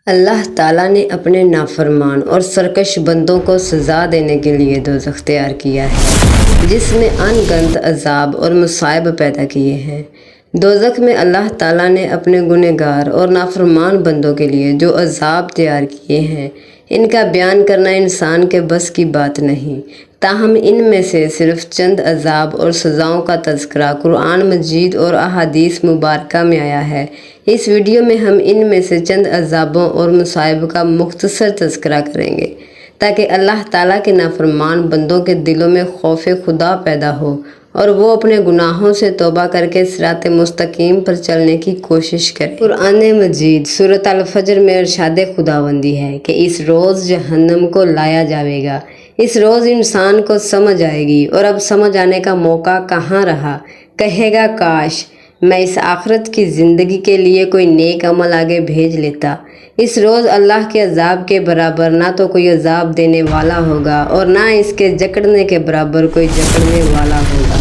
اللہ تعالیٰ نے اپنے نافرمان اور سرکش بندوں کو سزا دینے کے لیے دوزخ تیار کیا ہے، جس میں ان گنت عذاب اور مصائب پیدا کیے ہیں۔ دوزخ میں اللہ تعالیٰ نے اپنے گنہگار اور نافرمان بندوں کے لیے جو عذاب تیار کیے ہیں، ان کا بیان کرنا انسان کے بس کی بات نہیں، تاہم ان میں سے صرف چند عذاب اور سزاؤں کا تذکرہ قرآن مجید اور احادیث مبارکہ میں آیا ہے۔ اس ویڈیو میں ہم ان میں سے چند عذابوں اور مصائب کا مختصر تذکرہ کریں گے، تاکہ اللہ تعالیٰ کے نافرمان بندوں کے دلوں میں خوف خدا پیدا ہو اور وہ اپنے گناہوں سے توبہ کر کے صراط مستقیم پر چلنے کی کوشش کریں۔ قرآن مجید سورۃ الفجر میں ارشاد خداوندی ہے کہ اس روز جہنم کو لایا جائے گا۔ اس روز انسان کو سمجھ آئے گی، اور اب سمجھ آنے کا موقع کہاں رہا۔ کہے گا کاش میں اس آخرت کی زندگی کے لیے کوئی نیک عمل آگے بھیج لیتا۔ اس روز اللہ کے عذاب کے برابر نہ تو کوئی عذاب دینے والا ہوگا اور نہ اس کے جکڑنے کے برابر کوئی جکڑنے والا ہوگا۔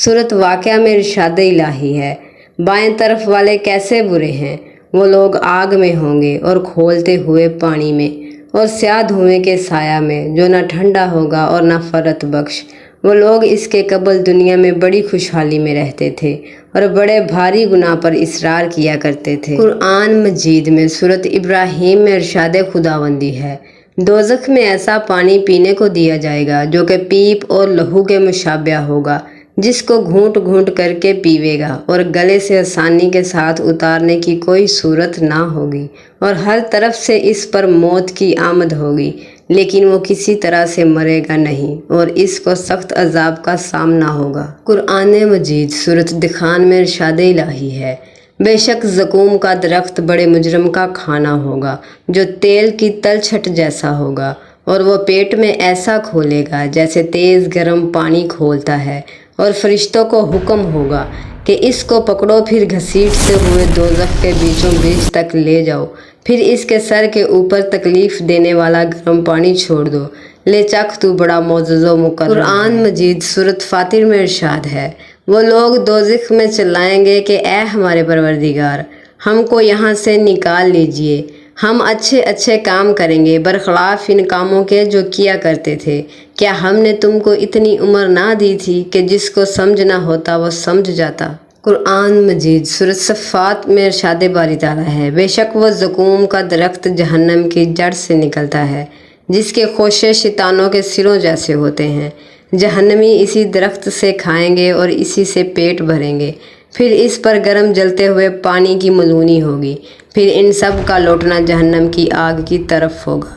سورۃ واقعہ میں ارشاد الہی ہے، بائیں طرف والے کیسے برے ہیں، وہ لوگ آگ میں ہوں گے اور کھولتے ہوئے پانی میں اور سیاہ دھوئیں کے سایہ میں، جو نہ ٹھنڈا ہوگا اور نہ فرت بخش۔ وہ لوگ اس کے قبل دنیا میں بڑی خوشحالی میں رہتے تھے اور بڑے بھاری گناہ پر اصرار کیا کرتے تھے۔ قرآن مجید میں سورۃ ابراہیم میں ارشاد خداوندی ہے، دوزخ میں ایسا پانی پینے کو دیا جائے گا جو کہ پیپ اور لہو کے مشابہ ہوگا، جس کو گھونٹ گھونٹ کر کے پیوے گا اور گلے سے آسانی کے ساتھ اتارنے کی کوئی صورت نہ ہوگی، اور ہر طرف سے اس پر موت کی آمد ہوگی، لیکن وہ کسی طرح سے مرے گا نہیں اور اس کو سخت عذاب کا سامنا ہوگا۔ قرآن مجید سورۃ دخان میں ارشاد الہی ہے، بے شک زقوم کا درخت بڑے مجرم کا کھانا ہوگا، جو تیل کی تلچھٹ جیسا ہوگا، اور وہ پیٹ میں ایسا کھولے گا جیسے تیز گرم پانی کھولتا ہے، اور فرشتوں کو حکم ہوگا کہ اس کو پکڑو، پھر گھسیٹتے ہوئے دوزخ کے بیچوں بیچ تک لے جاؤ، پھر اس کے سر کے اوپر تکلیف دینے والا گرم پانی چھوڑ دو، لے چکھ تو بڑا معزز و مکرم۔ قرآن مجید سورۃ فاطر میں ارشاد ہے، وہ لوگ دوزخ میں چلائیں گے کہ اے ہمارے پروردگار، ہم کو یہاں سے نکال لیجئے، ہم اچھے اچھے کام کریں گے برخلاف ان کاموں کے جو کیا کرتے تھے۔ کیا ہم نے تم کو اتنی عمر نہ دی تھی کہ جس کو سمجھنا ہوتا وہ سمجھ جاتا۔ قرآن مجید سورۃ صفات میں ارشاد باری تعالیٰ ہے، بے شک وہ زقوم کا درخت جہنم کی جڑ سے نکلتا ہے، جس کے خوشے شیطانوں کے سروں جیسے ہوتے ہیں۔ جہنمی اسی درخت سے کھائیں گے اور اسی سے پیٹ بھریں گے، پھر اس پر گرم جلتے ہوئے پانی کی ملونی ہوگی، پھر ان سب کا لوٹنا جہنم کی آگ کی طرف ہوگا۔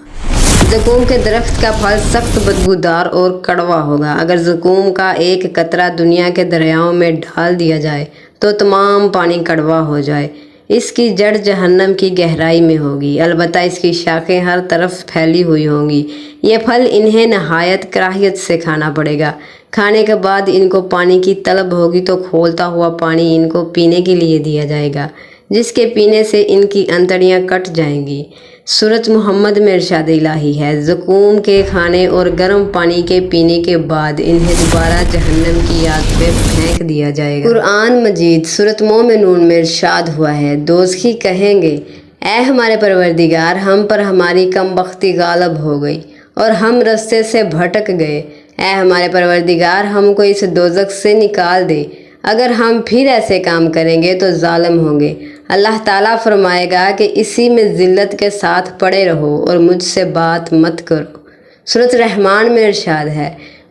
زقوم کے درخت کا پھل سخت بدبودار اور کڑوا ہوگا۔ اگر زقوم کا ایک قطرہ دنیا کے دریاؤں میں ڈال دیا جائے تو تمام پانی کڑوا ہو جائے۔ اس کی جڑ جہنم کی گہرائی میں ہوگی، البتہ اس کی شاخیں ہر طرف پھیلی ہوئی ہوں گی۔ یہ پھل انہیں نہایت کراہیت سے کھانا پڑے گا۔ کھانے کے بعد ان کو پانی کی طلب ہوگی تو کھولتا ہوا پانی ان کو پینے کے لیے دیا جائے گا، جس کے پینے سے ان کی انتڑیاں کٹ جائیں گی۔ سورۃ محمد میں ارشاد الہی ہے، زقوم کے کھانے اور گرم پانی کے پینے کے بعد انہیں دوبارہ جہنم کی آگ پہ پھینک دیا جائے گا۔ قرآن مجید سورۃ مومنون میں ارشاد ہوا ہے، دوزخی کہیں گے، اے ہمارے پروردگار، ہم پر ہماری کم بختی غالب ہو گئی اور ہم رستے سے بھٹک گئے۔ اے ہمارے پروردگار، ہم کو اس دوزخ سے نکال دے، اگر ہم پھر ایسے کام کریں گے تو ظالم ہوں گے۔ اللہ تعالیٰ فرمائے گا کہ اسی میں ذلت کے ساتھ پڑے رہو اور مجھ سے بات مت کرو۔ سورۃ رحمان میں ارشاد ہے،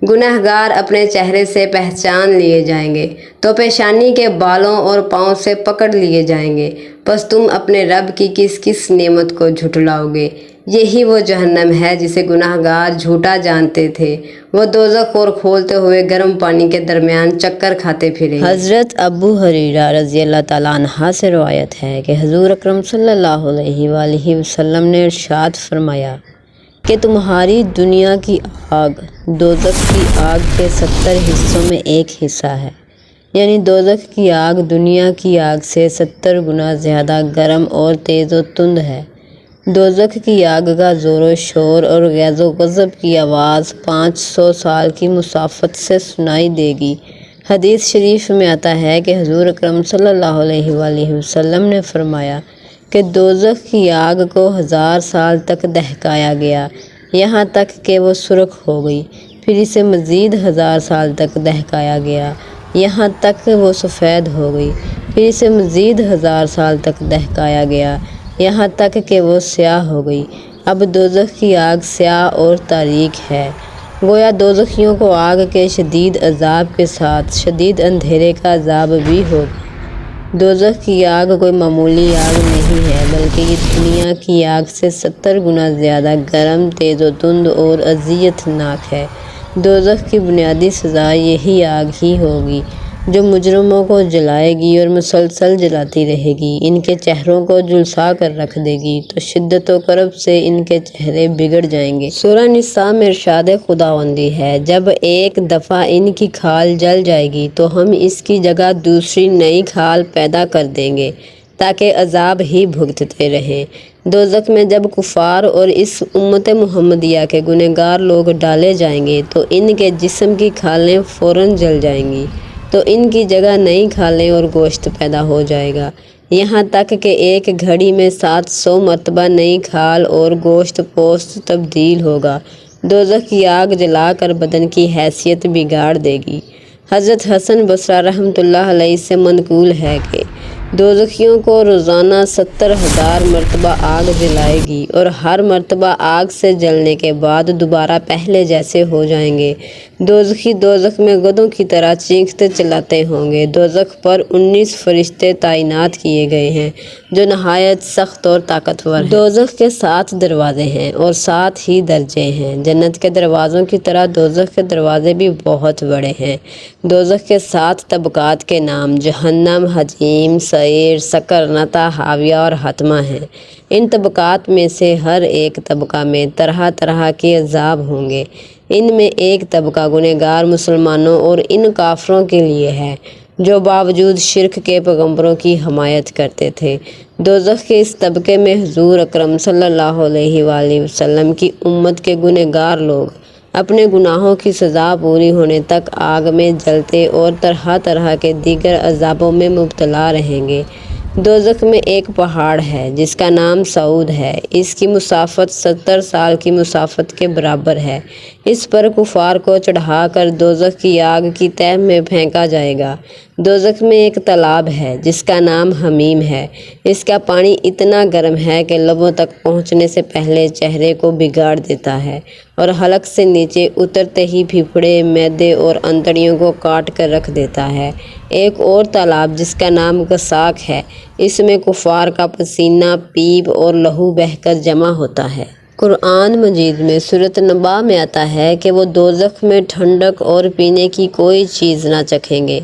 گنہگار اپنے چہرے سے پہچان لیے جائیں گے تو پیشانی کے بالوں اور پاؤں سے پکڑ لیے جائیں گے، پس تم اپنے رب کی کس کس نعمت کو جھٹلاؤ گے۔ یہی وہ جہنم ہے جسے گنہگار جھوٹا جانتے تھے، وہ دوزخ اور کھولتے ہوئے گرم پانی کے درمیان چکر کھاتے پھریں گے۔ حضرت ابو ہریرہ رضی اللہ تعالیٰ عنہ سے روایت ہے کہ حضور اکرم صلی اللہ علیہ وآلہ وسلم نے ارشاد فرمایا کہ تمہاری دنیا کی آگ دوزخ کی آگ کے 70 حصوں میں ایک حصہ ہے، یعنی دوزخ کی آگ دنیا کی آگ سے 70 گنا زیادہ گرم اور تیز و تند ہے۔ دوزخ کی آگ کا زور و شور اور غیظ و غضب کی آواز 500 سال کی مسافت سے سنائی دے گی۔ حدیث شریف میں آتا ہے کہ حضور اکرم صلی اللہ علیہ وآلہ وسلم نے فرمایا کہ دوزخ کی آگ کو 1000 سال تک دہکایا گیا، یہاں تک کہ وہ سرخ ہو گئی۔ پھر اسے مزید 1000 سال تک دہکایا گیا، یہاں تک کہ وہ سفید ہو گئی۔ پھر اسے مزید 1000 سال تک دہکایا گیا، یہاں تک کہ وہ سیاہ ہو گئی۔ اب دوزخ کی آگ سیاہ اور تاریک ہے، گویا دوزخیوں کو آگ کے شدید عذاب کے ساتھ شدید اندھیرے کا عذاب بھی ہوگا۔ دوزخ کی آگ کوئی معمولی آگ نہیں ہے، بلکہ یہ دنیا کی آگ سے 70 گنا زیادہ گرم، تیز و تند اور اذیت ناک ہے۔ دوزخ کی بنیادی سزا یہی آگ ہی ہوگی جو مجرموں کو جلائے گی اور مسلسل جلاتی رہے گی، ان کے چہروں کو جھلسا کر رکھ دے گی تو شدت و کرب سے ان کے چہرے بگڑ جائیں گے۔ سورہ نساء میں ارشاد خداوندی ہے، جب ایک دفعہ ان کی کھال جل جائے گی تو ہم اس کی جگہ دوسری نئی کھال پیدا کر دیں گے تاکہ عذاب ہی بھگتتے رہیں۔ دوزخ میں جب کفار اور اس امت محمدیہ کے گنہگار لوگ ڈالے جائیں گے تو ان کے جسم کی کھالیں فوراً جل جائیں گی، تو ان کی جگہ نئی کھالیں اور گوشت پیدا ہو جائے گا، یہاں تک کہ ایک گھڑی میں 700 مرتبہ نئی کھال اور گوشت پوست تبدیل ہوگا۔ دوزخ کی آگ جلا کر بدن کی حیثیت بگاڑ دے گی۔ حضرت حسن بصری رحمۃ اللہ علیہ سے منقول ہے کہ دوزخیوں کو روزانہ 70,000 مرتبہ آگ جلائے گی اور ہر مرتبہ آگ سے جلنے کے بعد دوبارہ پہلے جیسے ہو جائیں گے۔ دوزخی دوزخ میں گدھوں کی طرح چیختے چلاتے ہوں گے۔ دوزخ پر 19 فرشتے تعینات کیے گئے ہیں جو نہایت سخت اور طاقتور ہیں۔ دوزخ کے 7 دروازے ہیں اور 7 ہی درجے ہیں۔ جنت کے دروازوں کی طرح دوزخ کے دروازے بھی بہت بڑے ہیں۔ دوزخ کے 7 طبقات کے نام جہنم، حجیم، سعیر، سقر، نتا، حاویہ اور حطمہ ہیں۔ ان طبقات میں سے ہر ایک طبقہ میں طرح طرح کے عذاب ہوں گے۔ ان میں ایک طبقہ گنہگار مسلمانوں اور ان کافروں کے لیے ہے جو باوجود شرک کے پیغمبروں کی حمایت کرتے تھے۔ دوزخ کے اس طبقے میں حضور اکرم صلی اللہ علیہ وآلہ وسلم کی امت کے گنہگار لوگ اپنے گناہوں کی سزا پوری ہونے تک آگ میں جلتے اور طرح طرح کے دیگر عذابوں میں مبتلا رہیں گے۔ دوزخ میں ایک پہاڑ ہے جس کا نام صعود ہے، اس کی مسافت 70 سال کی مسافت کے برابر ہے۔ اس پر کفار کو چڑھا کر دوزخ کی آگ کی تہہ میں پھینکا جائے گا۔ دوزخ میں ایک تالاب ہے جس کا نام حمیم ہے، اس کا پانی اتنا گرم ہے کہ لبوں تک پہنچنے سے پہلے چہرے کو بگاڑ دیتا ہے اور حلق سے نیچے اترتے ہی پھیپھڑے، معدے اور انتڑیوں کو کاٹ کر رکھ دیتا ہے۔ ایک اور تالاب جس کا نام غساق ہے، اس میں کفار کا پسینہ، پیپ اور لہو بہہ کر جمع ہوتا ہے۔ قرآن مجید میں سورۃ نبا میں آتا ہے کہ وہ دوزخ میں ٹھنڈک اور پینے کی کوئی چیز نہ چکھیں گے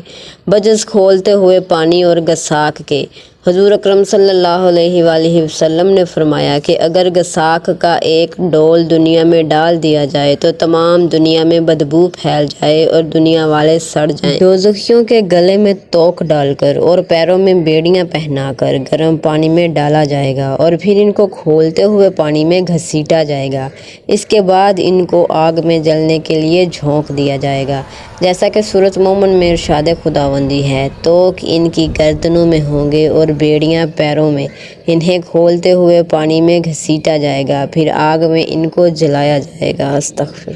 بجز کھولتے ہوئے پانی اور غساق کے۔ حضور اکرم صلی اللہ علیہ وآلہ وسلم نے فرمایا کہ اگر غساق کا ایک ڈول دنیا میں ڈال دیا جائے تو تمام دنیا میں بدبو پھیل جائے اور دنیا والے سڑ جائیں۔ دوزخیوں کے گلے میں توق ڈال کر اور پیروں میں بیڑیاں پہنا کر گرم پانی میں ڈالا جائے گا اور پھر ان کو کھولتے ہوئے پانی میں گھسیٹا جائے گا۔ اس کے بعد ان کو آگ میں جلنے کے لیے جھونک دیا جائے گا، جیسا کہ سورۃ مومن میں ارشاد خداوندی ہے، توق ان کی گردنوں میں ہوں گے اور بیڑیاں پیروں میں، انہیں کھولتے ہوئے پانی میں گھسیٹا جائے گا، پھر آگ میں ان کو جلایا جائے گا۔ استغفر۔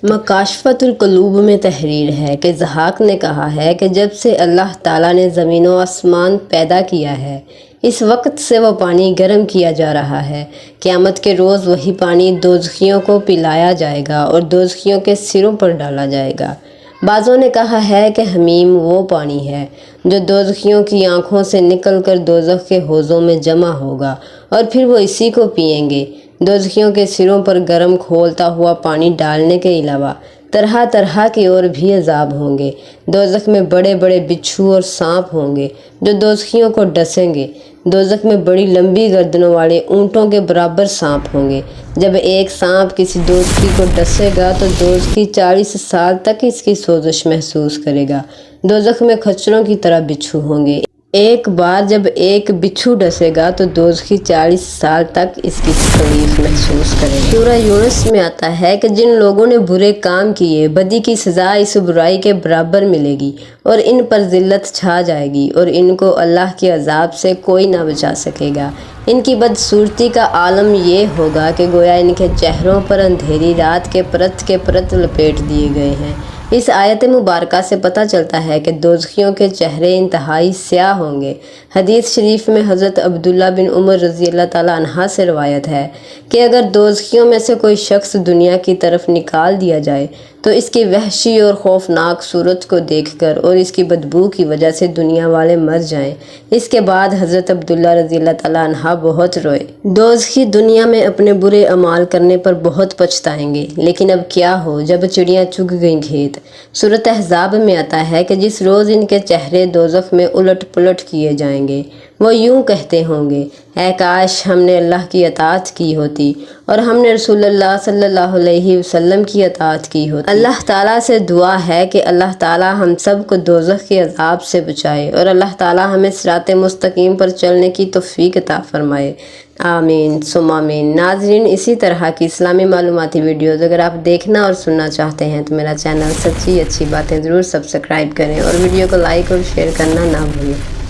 مکاشفۃ القلوب میں تحریر ہے کہ ضحاک نے کہا ہے کہ جب سے اللہ تعالیٰ نے زمین و آسمان پیدا کیا ہے اس وقت سے وہ پانی گرم کیا جا رہا ہے۔ قیامت کے روز وہی پانی دوزخیوں کو پلایا جائے گا اور دوزخیوں کے سروں پر ڈالا جائے گا۔ بعضوں نے کہا ہے کہ حمیم وہ پانی ہے جو دوزخیوں کی آنکھوں سے نکل کر دوزخ کے حوضوں میں جمع ہوگا اور پھر وہ اسی کو پئیں گے۔ دوزخیوں کے سروں پر گرم کھولتا ہوا پانی ڈالنے کے علاوہ طرح طرح کے اور بھی عذاب ہوں گے۔ دوزخ میں بڑے بڑے بچھو اور سانپ ہوں گے جو دوزخیوں کو ڈسیں گے۔ دوزخ میں بڑی لمبی گردنوں والے اونٹوں کے برابر سانپ ہوں گے۔ جب ایک سانپ کسی دوزخی کو ڈسے گا تو دوزخی 40 سال تک اس کی سوزش محسوس کرے گا۔ دوزخ میں خچروں کی طرح بچھو ہوں گے۔ ایک بار جب ایک بچھو ڈسے گا تو دوزخی 40 سال تک اس کی تکلیف محسوس کرے گا۔ سورہ یونس میں آتا ہے کہ جن لوگوں نے برے کام کیے بدی کی سزا اس برائی کے برابر ملے گی اور ان پر ذلت چھا جائے گی اور ان کو اللہ کے عذاب سے کوئی نہ بچا سکے گا۔ ان کی بدصورتی کا عالم یہ ہوگا کہ گویا ان کے چہروں پر اندھیری رات کے پرت لپیٹ دیے گئے ہیں۔ اس آیت مبارکہ سے پتہ چلتا ہے کہ دوزخیوں کے چہرے انتہائی سیاہ ہوں گے۔ حدیث شریف میں حضرت عبداللہ بن عمر رضی اللہ تعالیٰ عنہ سے روایت ہے کہ اگر دوزخیوں میں سے کوئی شخص دنیا کی طرف نکال دیا جائے تو اس کی وحشی اور خوفناک صورت کو دیکھ کر اور اس کی بدبو کی وجہ سے دنیا والے مر جائیں۔ اس کے بعد حضرت عبداللہ رضی اللہ تعالیٰ عنہ بہت روئے۔ دوزخی دنیا میں اپنے برے اعمال کرنے پر بہت پچھتائیں گے، لیکن اب کیا ہو جب چڑیاں چگ گئیں کھیت۔ سورۃ احزاب میں آتا ہے کہ جس روز ان کے چہرے دوزخ میں الٹ پلٹ کیے جائیں گے، وہ یوں کہتے ہوں گے، اے کاش ہم نے اللہ کی اطاعت کی ہوتی اور ہم نے رسول اللہ صلی اللہ علیہ وسلم کی اطاعت کی ہوتی۔ اللہ تعالیٰ سے دعا ہے کہ اللہ تعالیٰ ہم سب کو دوزخ کے عذاب سے بچائے اور اللہ تعالیٰ ہمیں صراط مستقیم پر چلنے کی توفیق عطا فرمائے۔ آمین ثم آمین۔ ناظرین، اسی طرح کی اسلامی معلوماتی ویڈیوز اگر آپ دیکھنا اور سننا چاہتے ہیں تو میرا چینل سچی اچھی باتیں ضرور سبسکرائب کریں اور ویڈیو کو لائک اور شیئر کرنا نہ بھولیں۔